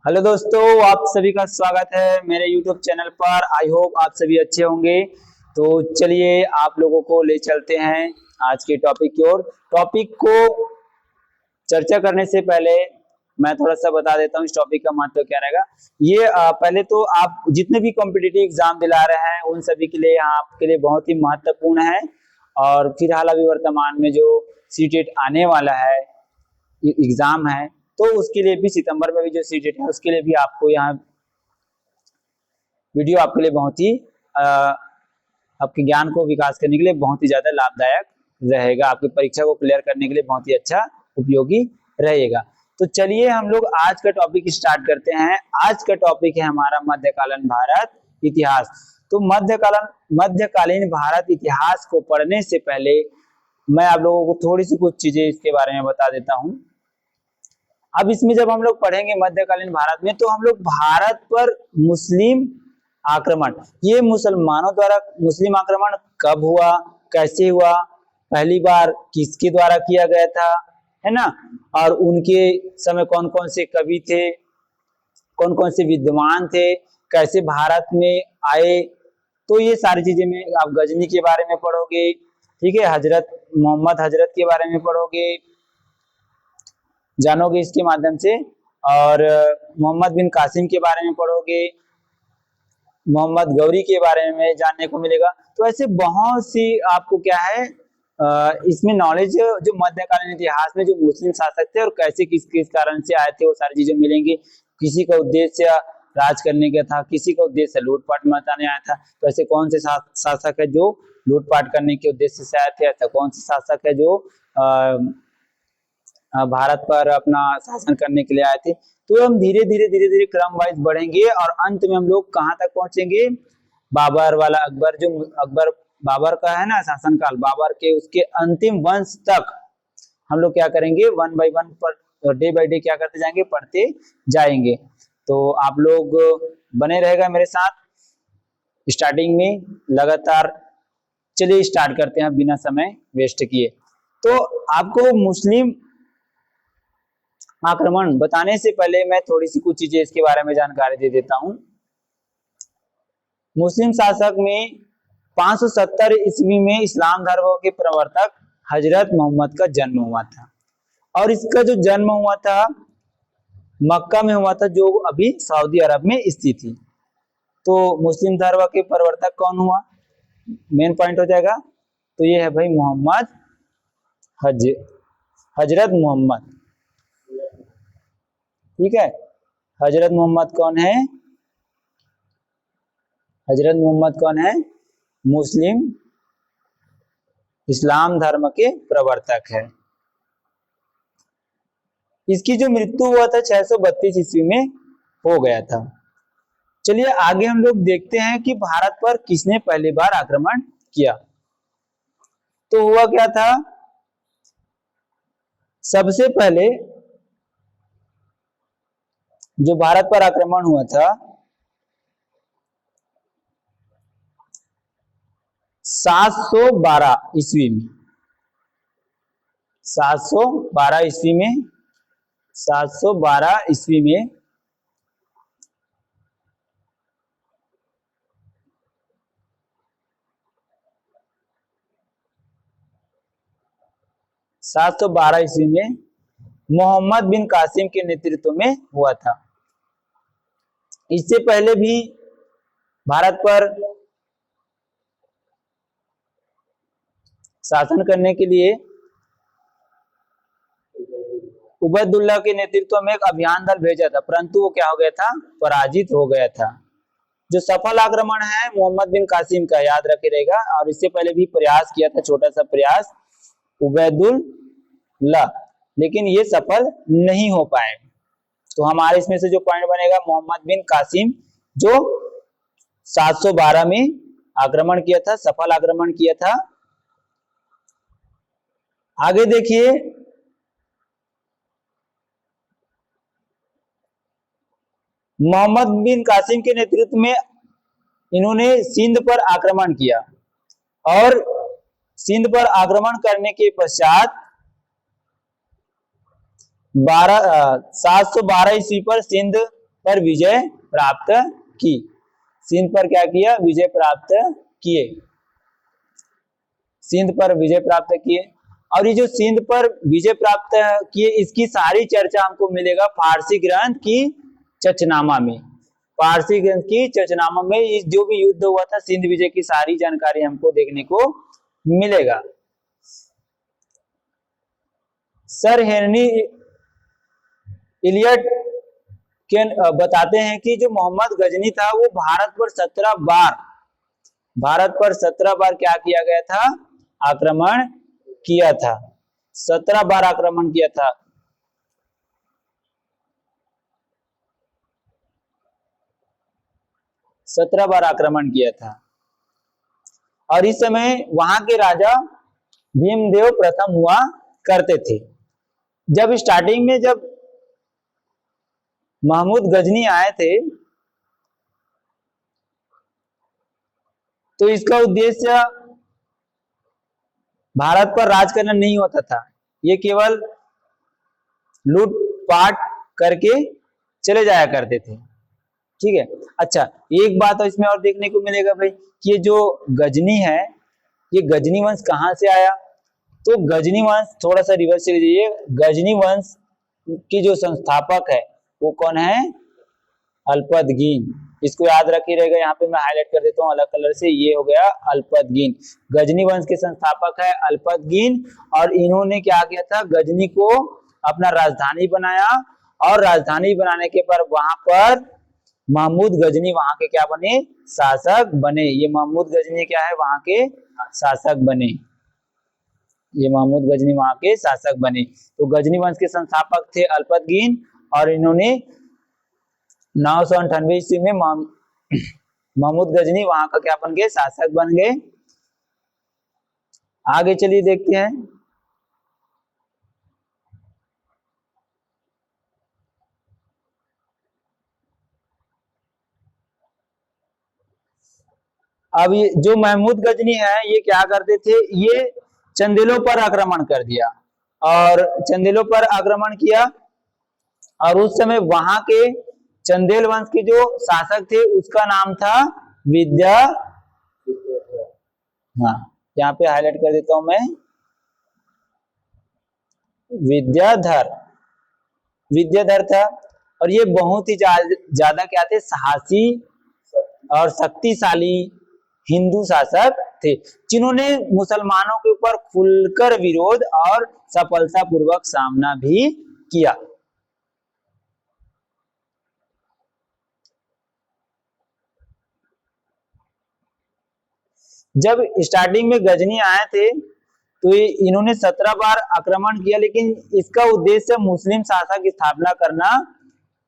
Hello दोस्तों, आप सभी का स्वागत है मेरे YouTube चैनल पर। आई होप आप सभी अच्छे होंगे। तो चलिए आप लोगों को ले चलते हैं आज के टॉपिक की ओर। टॉपिक को चर्चा करने से पहले मैं थोड़ा सा बता देता हूँ इस टॉपिक का महत्व क्या रहेगा। ये पहले तो आप जितने भी कॉम्पिटिटिव एग्जाम दिला रहे हैं उन सभी के लिए यहाँ आपके लिए बहुत ही महत्वपूर्ण है। और फिलहाल अभी वर्तमान में जो सीटेट आने वाला है एग्जाम है, तो उसके लिए भी सितंबर में भी जो सीटेट है उसके लिए भी आपको यहाँ वीडियो आपके लिए बहुत ही आपके ज्ञान को विकास करने के लिए बहुत ही ज्यादा लाभदायक रहेगा। आपकी परीक्षा को क्लियर करने के लिए बहुत ही अच्छा उपयोगी रहेगा। तो चलिए हम लोग आज का टॉपिक स्टार्ट करते हैं। आज का टॉपिक है हमारा मध्यकालीन भारत इतिहास। तो मध्यकालीन भारत इतिहास को पढ़ने से पहले मैं आप लोगों को थोड़ी सी कुछ चीजें इसके बारे में बता देता हूँ। अब इसमें जब हम लोग पढ़ेंगे मध्यकालीन भारत में, तो हम लोग भारत पर मुस्लिम आक्रमण, ये मुसलमानों द्वारा मुस्लिम आक्रमण कब हुआ, कैसे हुआ, पहली बार किसके द्वारा किया गया था, है ना, और उनके समय कौन कौन से कवि थे, कौन कौन से विद्वान थे, कैसे भारत में आए, तो ये सारी चीजें में आप गजनी के बारे में पढ़ोगे, ठीक है, हजरत मोहम्मद हजरत के बारे में पढ़ोगे, जानोगे इसके माध्यम से, और मोहम्मद बिन कासिम के बारे में पढ़ोगे, मोहम्मद गौरी के बारे में जानने को मिलेगा। तो ऐसे बहुत सी आपको क्या है इसमें नॉलेज, जो मध्यकालीन इतिहास में जो मुस्लिम शासक थे और कैसे किस किस कारण से आए थे वो सारी चीजें मिलेंगी। किसी का उद्देश्य राज करने का था, किसी का उद्देश्य लूटपाट मचाने आया था, तो ऐसे कौन से शासक है जो लूटपाट करने के उद्देश्य से आए थे, ऐसा कौन से शासक है जो भारत पर अपना शासन करने के लिए आए थे। तो हम धीरे धीरे क्रम वाइज बढ़ेंगे और अंत में हम लोग कहाँ तक पहुंचेंगे, बाबर वाला अकबर, जो अकबर बाबर का है ना शासनकाल, बाबर के उसके अंतिम वंश तक हम लोग क्या करेंगे, one by one per day by day क्या करते जाएंगे, पढ़ते जाएंगे। तो आप लोग बने रहेगा मेरे साथ स्टार्टिंग में लगातार। चलिए स्टार्ट करते हैं बिना समय वेस्ट किए। तो आपको मुस्लिम आक्रमण बताने से पहले मैं थोड़ी सी कुछ चीजें इसके बारे में जानकारी दे देता हूं। मुस्लिम शासक में 570 ईस्वी में इस्लाम धर्म के प्रवर्तक हजरत मोहम्मद का जन्म हुआ था, और इसका जो जन्म हुआ था मक्का में हुआ था, जो अभी सऊदी अरब में स्थित थी। तो मुस्लिम धर्म के प्रवर्तक कौन हुआ, मेन पॉइंट हो जाएगा, तो ये है भाई मोहम्मद हजरत मोहम्मद, ठीक है। हजरत मोहम्मद कौन है, हजरत मोहम्मद कौन है, मुस्लिम इस्लाम धर्म के प्रवर्तक है। इसकी जो मृत्यु हुआ था 632 ईस्वी में हो गया था। चलिए आगे हम लोग देखते हैं कि भारत पर किसने पहली बार आक्रमण किया। तो हुआ क्या था, सबसे पहले जो भारत पर आक्रमण हुआ था 712 ईस्वी में, 712 ईस्वी में, 712 ईस्वी में 712 ईस्वी में मोहम्मद बिन कासिम के नेतृत्व में हुआ था। इससे पहले भी भारत पर शासन करने के लिए उबैदुल्ला के नेतृत्व में एक अभियान दल भेजा था, परंतु वो क्या हो गया था, पराजित हो गया था। जो सफल आक्रमण है मोहम्मद बिन कासिम का, याद रखे रहेगा, और इससे पहले भी प्रयास किया था, छोटा सा प्रयास उबैदुल्ला, लेकिन ये सफल नहीं हो पाए। तो हमारे इसमें से जो पॉइंट बनेगा मोहम्मद बिन कासिम, जो 712 में आक्रमण किया था, सफल आक्रमण किया था। आगे देखिए, मोहम्मद बिन कासिम के नेतृत्व में इन्होंने सिंध पर आक्रमण किया, और सिंध पर आक्रमण करने के पश्चात 712 ईस्वी पर सिंध पर विजय प्राप्त की। सिंध पर क्या किया? विजय प्राप्त किए, सिंध पर विजय प्राप्त किए। और ये जो सिंध पर विजय प्राप्त किए, इसकी सारी चर्चा हमको मिलेगा फारसी ग्रंथ की चचनामा में। फारसी ग्रंथ की चचनामा में इस जो भी युद्ध हुआ था सिंध विजय की सारी जानकारी हमको देखने को मिलेगा। सर हेनरी इलियट के बताते हैं कि जो मोहम्मद गजनी था वो भारत पर 17 बार क्या किया गया था? आक्रमण किया था। 17 बार आक्रमण किया था। सत्रह बार आक्रमण किया था। और इस समय वहां के राजा भीमदेव प्रथम हुआ करते थे। जब स्टार्टिंग में जब महमूद गजनी आए थे तो इसका उद्देश्य भारत पर राज करना नहीं होता था, ये केवल लूटपाट करके चले जाया करते थे। ठीक है। अच्छा, एक बात इसमें और देखने को मिलेगा भाई कि ये जो गजनी है, ये गजनी वंश कहाँ से आया? तो गजनी वंश, थोड़ा सा रिवर्स चले जाइए, गजनी वंश की जो संस्थापक है वो कौन है? अल्पतगीन। इसको याद रखिए रहेगा, यहाँ पे मैं हाईलाइट कर देता हूँ अलग कलर से, ये हो गया अल्पतगीन। गजनी वंश के संस्थापक है अल्पतगीन, और इन्होंने क्या किया था? गजनी को अपना राजधानी बनाया, और राजधानी बनाने के पर वहां पर महमूद गजनी वहां के क्या बने? शासक बने। ये महमूद गजनी क्या है? वहां के शासक बने। ये महमूद गजनी वहां के शासक बने। तो गजनी वंश के संस्थापक थे अल्पतगीन, और इन्होंने 998 ईस्वी में महमूद गजनी वहां का क्या बन गए? शासक बन गए। आगे चलिए देखते हैं। अब ये जो महमूद गजनी है ये क्या करते थे? ये चंदेलों पर आक्रमण कर दिया, और चंदेलों पर आक्रमण किया, और उस समय वहां के चंदेल वंश के जो शासक थे उसका नाम था हाँ, यहाँ पे हाईलाइट कर देता हूं मैं, विद्याधर था। और ये बहुत ही ज्यादा क्या थे? साहसी और शक्तिशाली हिंदू शासक थे, जिन्होंने मुसलमानों के ऊपर खुलकर विरोध और सफलतापूर्वक सामना भी किया। जब स्टार्टिंग में गजनी आए थे तो इन्होंने 17 बार आक्रमण किया, लेकिन इसका उद्देश्य मुस्लिम शासक की स्थापना करना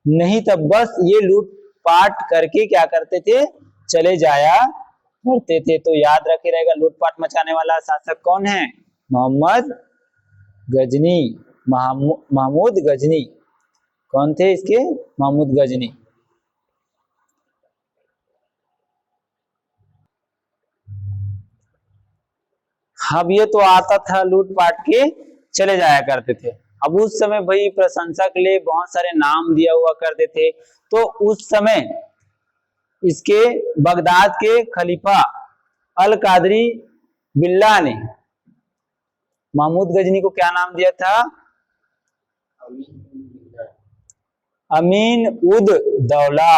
नहीं था, बस ये लूटपाट करके क्या करते थे? चले जाया करते थे। तो याद रखे रहेगा, लूटपाट मचाने वाला शासक कौन है? मोहम्मद गजनी, महमूद गजनी। कौन थे इसके? महमूद गजनी। अब ये तो आता था लूटपाट के चले जाया करते थे। अब उस समय भाई प्रशंसा के लिए बहुत सारे नाम दिया हुआ करते थे। तो उस समय इसके बगदाद के खलीफा अल कादरी बिल्ला ने महमूद गजनी को क्या नाम दिया था? अमीन उद दौला।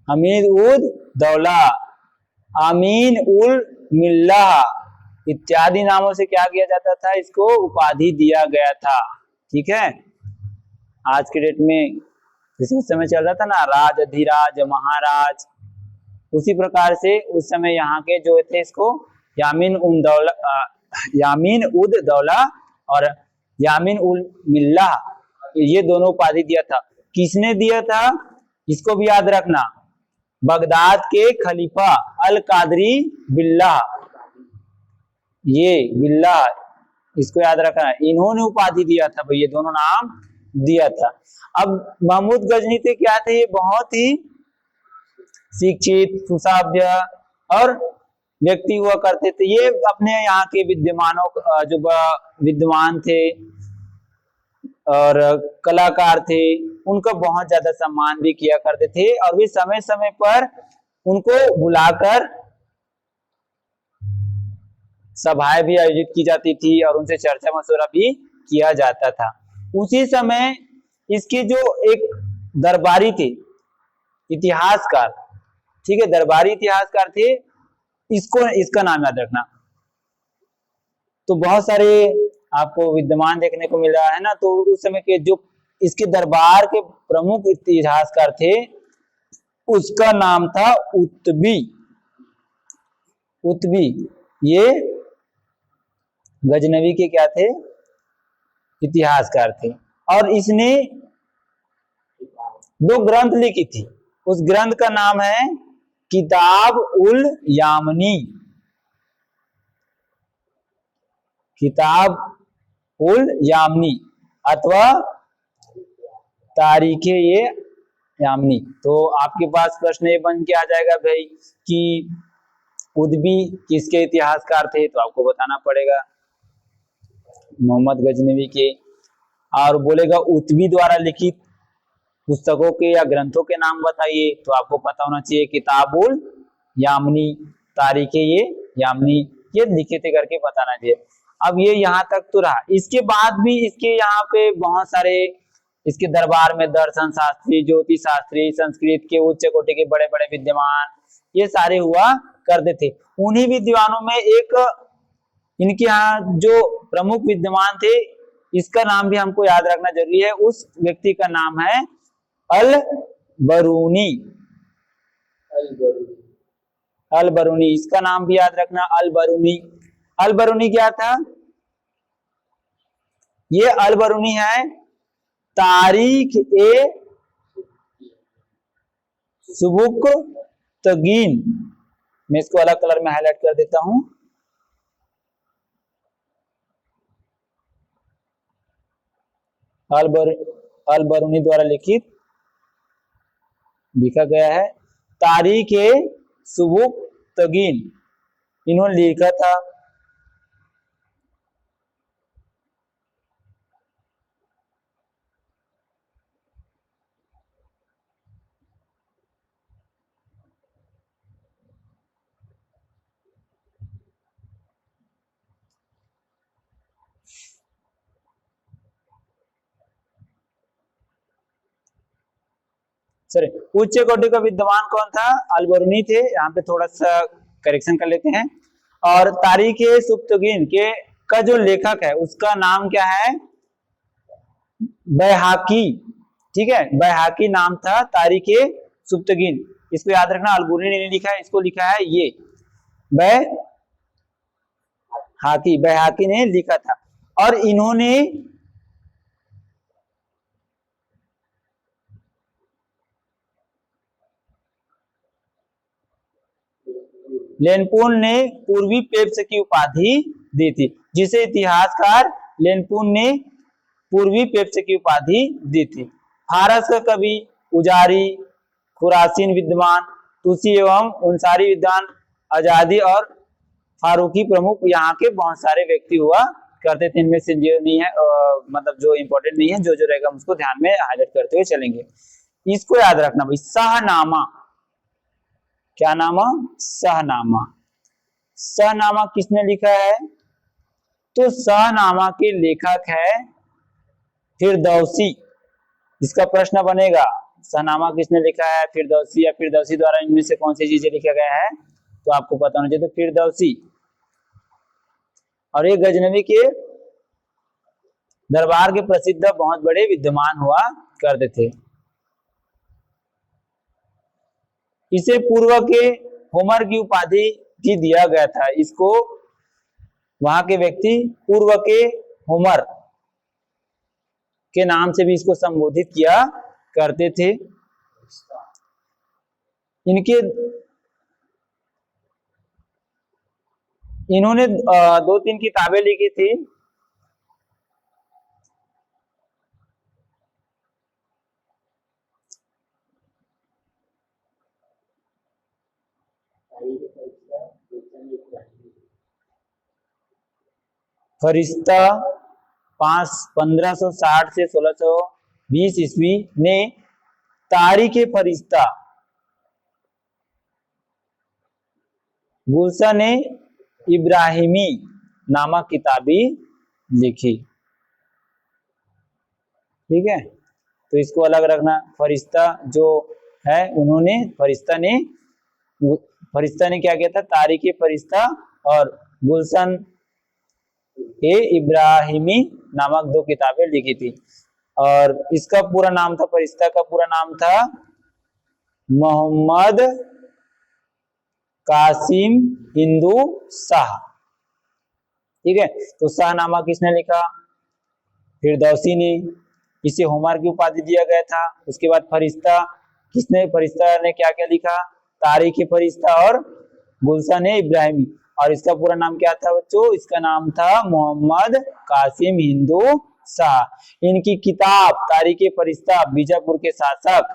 अमीन उद दौला, अमीन उल मिल्ला इत्यादि नामों से क्या किया जाता था? इसको उपाधि दिया गया था। ठीक है। आज के डेट में जिस समय चल रहा था ना राज अधिराज महाराज, उसी प्रकार से उस समय यहाँ के जो थे इसको यामीन उद दौला और यामीन उल मिल्ला, ये दोनों उपाधि दिया था। किसने दिया था? इसको भी याद रखना, बगदाद के खलीफा अल कादरी बिल्ला, ये बिल्ला, इसको याद रखना, इन्होंने उपाधि दिया था भाई, ये दोनों नाम दिया था। अब महमूद गजनी थे क्या थे? ये बहुत ही शिक्षित सुसभ्य और व्यक्ति हुआ करते थे। ये अपने यहाँ के विद्वान थे, और कलाकार थे, उनका बहुत ज्यादा सम्मान भी किया करते थे और वे समय समय पर उनको बुलाकर सभाएं भी आयोजित की जाती थी और उनसे चर्चा मशवरा भी किया जाता था। उसी समय इसके जो एक दरबारी थे, इतिहासकार, ठीक है, दरबारी इतिहासकार थे, इसका नाम याद रखना। तो बहुत सारे आपको विद्यमान देखने को मिल रहा है ना। तो उस समय के जो इसके दरबार के प्रमुख इतिहासकार थे, उसका नाम था उत्बी। उत्बी ये गजनवी के क्या थे? इतिहासकार थे। और इसने 2 ग्रंथ लिखी थी। उस ग्रंथ का नाम है किताब उल यामनी। किताब उल यामनी अथवा तारीखे ये यामनी। तो आपके पास प्रश्न ये बन के आ जाएगा भाई कि उदबी किसके इतिहासकार थे, तो आपको बताना पड़ेगा मोहम्मद गजनवी के। और बोलेगा उत्बी द्वारा लिखित पुस्तकों के या ग्रंथों के नाम बताइए, तो आपको पता होना चाहिए किताबुल यामनी, तारीखे ये यामनी, ये लिखे थे करके बताना चाहिए। अब ये यहाँ तक तो रहा। इसके बाद भी इसके यहाँ पे बहुत सारे इसके दरबार में दर्शन शास्त्री, ज्योतिष शास्त्री, संस्कृत के उच्च कोटि के बड़े बड़े विद्वान ये सारे हुआ करते थे। उन्हीं विद्वानों में एक इनके यहाँ जो प्रमुख विद्वान थे, इसका नाम भी हमको याद रखना जरूरी है। उस व्यक्ति का नाम है अल बरूनी। अल बरूनी, इसका नाम भी याद रखना, अल बरूनी। अल बरूनी क्या था? ये अल बरूनी है तारीख ए सुबुक तगीन। मैं इसको अलग कलर में हाईलाइट कर देता हूं। अल बरूनी द्वारा लिखित लिखा गया है तारीख ए सुबुक तगीन, इन्होंने लिखा था। सॉरी, उच्च कोटि का विद्वान कौन था? अलबरूनी थे। यहाँ पे थोड़ा सा करेक्शन कर लेते हैं। और तारीख सुब्तगीन के का जो लेखक है उसका नाम क्या है? बैहाकी। ठीक है, बैहाकी नाम था तारीख सुब्तगीन। इसको याद रखना, अलबरूनी ने लिखा है, इसको लिखा है ये बैहाकी ने लिखा था। और इन्होंने लेनपुन ने पूर्वी पेप्स की उपाधि दी थी, जिसे इतिहासकार लेनपुन ने पूर्वी पेप्स की उपाधि दी थी। फारस का कवि, उजारी, खुरासीन विद्वान, तुसी एवं अंसारी विद्वान, आजादी और फारूकी प्रमुख यहाँ के बहुत सारे व्यक्ति हुआ करते थे। इनमें से जो नहीं है मतलब जो इंपॉर्टेंट नहीं है, जो जो रहेगा उसको ध्यान में हाईलाइट करते हुए चलेंगे। इसको याद रखना भाई, शाहनामा। क्या नामा? शाहनामा। शाहनामा किसने लिखा है? तो शाहनामा के लेखक है फिरदौसी। इसका प्रश्न बनेगा, शाहनामा किसने लिखा है? फिरदौसी, या फिरदौसी द्वारा इनमें से कौन सी चीजें लिखा गया है? तो आपको पता होना चाहिए। तो फिरदौसी। और ये गजनवी के दरबार के प्रसिद्ध बहुत बड़े विद्वान हुआ करते थे। इसे पूर्व के होमर की उपाधि भी दिया गया था। इसको वहां के व्यक्ति पूर्व के होमर के नाम से भी इसको संबोधित किया करते थे। इन्होंने 2-3 किताबें लिखी थी। फरिश्ता 1560 से 1620 ईस्वी ने तारीख फरिश्ता गुलशन इब्राहिमी नामक किताबी लिखी। ठीक है, तो इसको अलग रखना। फरिश्ता जो है उन्होंने फरिश्ता ने क्या किया था, तारीख फरिश्ता और गुलशन इब्राहिमी नामक 2 किताबें लिखी थी। और इसका पूरा नाम था, फरिश्ता का पूरा नाम था मोहम्मद कासिम हिंदू शाह। ठीक है, तो शाहनामा किसने लिखा, फिरदौसी ने। इसे होमर की उपाधि दिया गया था। उसके बाद फरिश्ता फरिश्ता ने क्या क्या लिखा, तारीख फरिश्ता और गुलशन इब्राहिमी। और इसका पूरा नाम क्या था बच्चों, इसका नाम था मोहम्मद कासिम हिंदू शाह। इनकी किताब तारीख फरिश्ता बीजापुर के शासक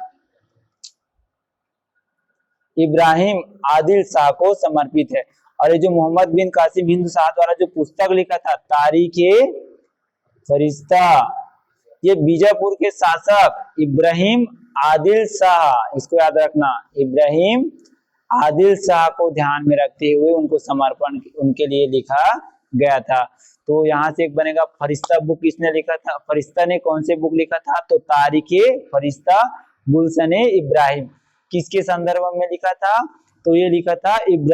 इब्राहिम आदिल शाह को समर्पित है। और ये जो मोहम्मद बिन कासिम हिंदू शाह द्वारा जो पुस्तक लिखा था तारीख फरिश्ता, ये बीजापुर के शासक इब्राहिम आदिल शाह, इसको याद रखना, इब्राहिम आदिल शाह को ध्यान में रखते हुए उनको समर्पण उनके लिए लिखा गया था। तो यहाँ से एक बनेगा फरिश्ता बुक किसने लिखा था, फरिश्ता ने कौन से बुक लिखा था, तो तारीख फरिश्ता गुलशन इब्राहिम। किसके संदर्भ में लिखा था, तो ये लिखा था इब्राहिम